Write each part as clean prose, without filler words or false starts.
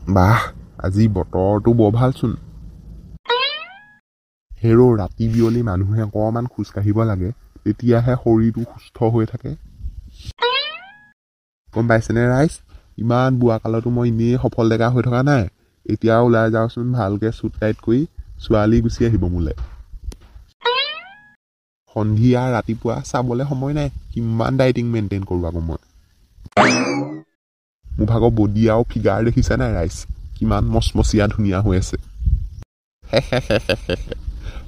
বাহ আজি বতৰটো বৰ ভালচোন হেৰো ৰাতি বিয়লি মানুহে অকমান খোজ কাঢ়িব লাগে তেতিয়াহে শৰীৰটো সুস্থ হৈ থাকে গম পাইছেনে ৰাইজ ইমান বুঢ়া কালতো মই এনেই সফল ডেকা হৈ থকা নাই এতিয়া ওলাই যাওঁচোন ভালকে চুট টাইট কৰি ছোৱালী গুচি আহিব মোলে সন্ধিয়া ৰাতিপুৱা চাবলৈ সময় নাই কিমান ডাইটিং মেইনটেইন কৰোঁ আকৌ মই মোৰ ভাগৰ বডি আৰু ফিগাৰ দেখিছা নাই ৰাইজ কিমান মচমচীয়া ধুনীয়া হৈ আছে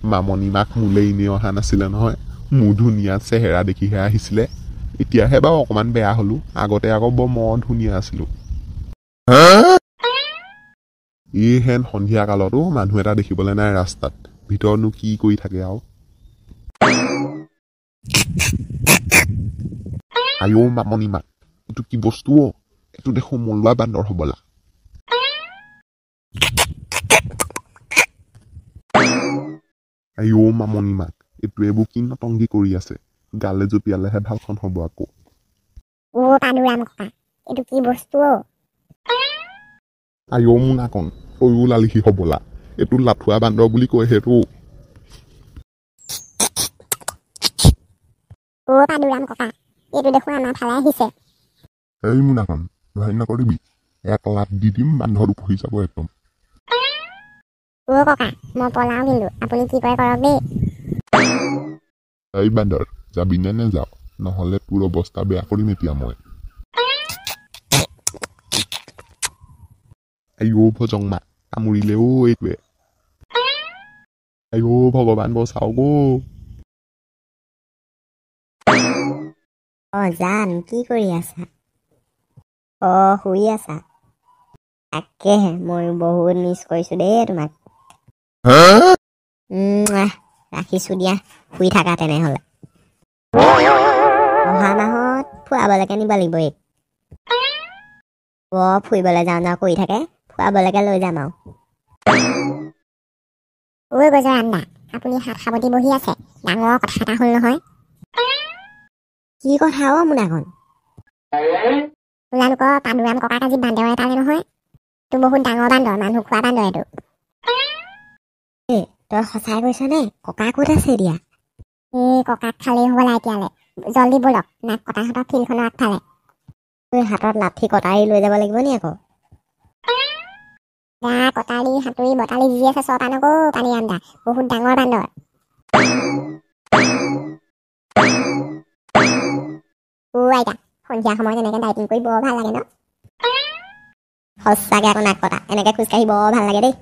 মামনি মাক মোলে এনেই অহা নাছিলে নহয় মোৰ ধুনীয়া চেহেৰা দেখিহে আহিছিলে এতিয়াহে বাৰু অকমান বেয়া হলো আগতে আকৌ বৰ ধুনীয়া আছিলো এই হেন সন্ধিয়া কালতো মানুহ এটা দেখিবলৈ নাই ৰাস্তাত ভিতৰতনো কি কৰি থাকে আৰু আইও মামনি মাক এইটো কি বস্তু এইটো দেখো মলোৱা বান্দৰ হবলা আইও মামনি মাক এইটো এইবোৰ কি নটংগি কৰি আছে গালে জপিয়ালেহে ভালখন হব আকৌ পানুৰাম ককা এইটো কি বস্তু আইও মোনাকন সৰু লালিসি হবলা এইটো লাথুৱা বান্দৰ বুলি কয় সেইটো পানুৰাম ককা এইটো দেখোন আমাৰ ফালে আহিছে এই মোনাকন ভয় নকৰিবি এক লাট দি দিম বান্দৰটো পৰি যাব একদম ককা মই পলাও কিন্তু আপুনি কি কৰে কৰক দেই এই বান্দৰ যাবি নে নেযাও নহলে তোৰ অৱস্থা বেয়া কৰিম এতিয়া মই আইও ভজং মা কামুৰিলে এইটোৱে আইও ভগৱান বচাও গো জান কি কৰি আছা শুই আছা তাকেহে মই বহুত মিছ কৰিছো দেই তোমাক ৰাখিছো দিয়া শুই থাকা তেনেহলে অহা মাহত ফুৰাবলৈকে নিব লাগিব ফুৰিবলৈ যাওঁ কৰি থাকে ফুৰাবলৈকে লৈ যাম আৰু গজৰ আন্দা আপুনি হাত সাৱটি বহি আছে ডাঙৰ কথা এটা হ'ল নহয় কি কথা মোনাখন আপোনালোকৰ পানুৰাম ককাক আজি বান্দৰ এটালে নহয় এইটো বহুত ডাঙৰ বান্দৰ মানুহ খোৱা বান্দৰ এইটো তই সঁচাই কৈছ নে ককা ক'ত আছে এতিয়া ককাক খালেই হ'বলা এতিয়ালে জল্দি বলক নাক কটাহঁতৰ ফিল্ডখনৰ আগফালে হাতত লাঠি কটাৰী লৈ যাব লাগিব নি আকৌ কটাৰী হাতুৰী বটালি যি আছে চব আনকো পানী আন্দা বহুত ডাঙৰ বান্দৰ আইতা সন্ধিয়া সময়ত এনেকে ডাইটিং কৰি বৰ ভাল লাগে ন সঁচাকে আকৌ নাক কটা এনেকে খোজকাঢ়ি বৰ ভাল লাগে দেই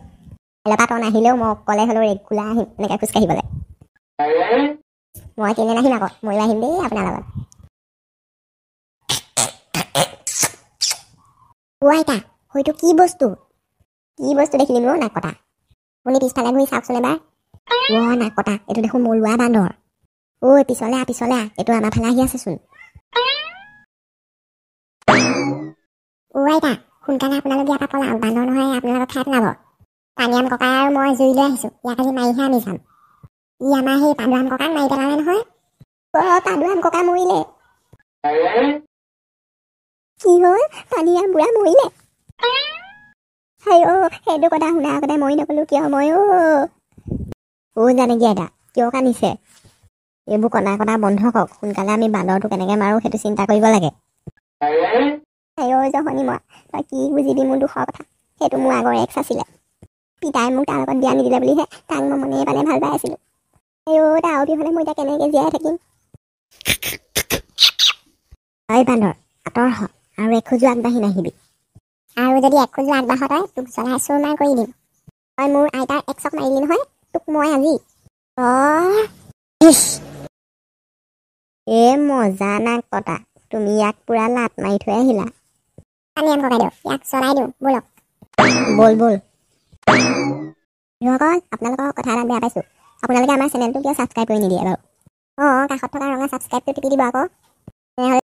এলেপাত নাহিলেও মই অকলে হ'লেও ৰেগুলাৰ আহিম এনেকে খোজকাঢ়িবলৈ মই কেনে নাহিম আকৌ ময়ো আহিম দেই আপোনাৰ লগত আইতা হয়তো কি বস্তু দেখিলি মোৰ নাক কটা আপুনি পিছফালে ঘূৰি চাওকচোন এবাৰ নাক কটা এইটো দেখোন মলোৱা বান্দৰ পিছলে এইটো আমাৰ ফালে আহি আছেচোন আইতা সোনকালে আপোনালোকে এটা পলাওক বান্দৰ নহয় আপোনালোকক খাই পেলাব পানীৰাম ককা আৰু মই জুই লৈ আহিছো ইয়াক আজি মাৰিহে আমি যাম ই আমাৰ সেই পানুৰাম ককাক মাৰি পেলালে নহয় পানুৰাম ককা মৰিলে কি হ'ল পানীৰাম বুঢ়া মৰিলে সেইটো কথা শুনা আগতে মই নকলো কিয় মই জানেকি আইতা কিয় কান্দিছে এইবোৰ কণা বন্ধ কৰক সোনকালে আমি বান্দৰটো কেনেকে মাৰো সেইটো চিন্তা কৰিব লাগে জহনী মই তই কি বুজিবি মোৰ দুখৰ কথা সেইটো মোৰ আগৰ এক্স আছিলে পিতাই মোক তাৰ লগত বিয়া নিদিলে বুলিহে তাক মই মনে পালে ভাল পাই আছিলো তাৰ অবিহনে মই এতিয়া কেনেকে জীয়াই থাকিম বান্দৰ আঁতৰ হ আৰু এখোজো আগবাঢ়ি নাহিবি আৰু যদি এখোজো আগবাঢ় তই তোক জ্বলাই চৌমাৰ কৰি দিম তই মোৰ আইতাৰ এক্সক মাৰিলি নহয় তোক মই আজি মজা নাক কটা তুমি ইয়াক পুৰা লাট মাৰি থৈ আহিলা পানীৰাম ককাই দিয়ক ইয়াক চলাই দিওঁ বলক বল আপোনালোকৰ কথা এটা বেয়া পাইছোঁ আপোনালোকে আমাৰ চেনেলটো কিয় ছাবস্ক্ৰাইব কৰি নিদিয়ে বাৰু কাষত থকা ৰঙা ছাবস্ক্ৰাইবটো টিপি দিব আকৌ তেনেহ'লে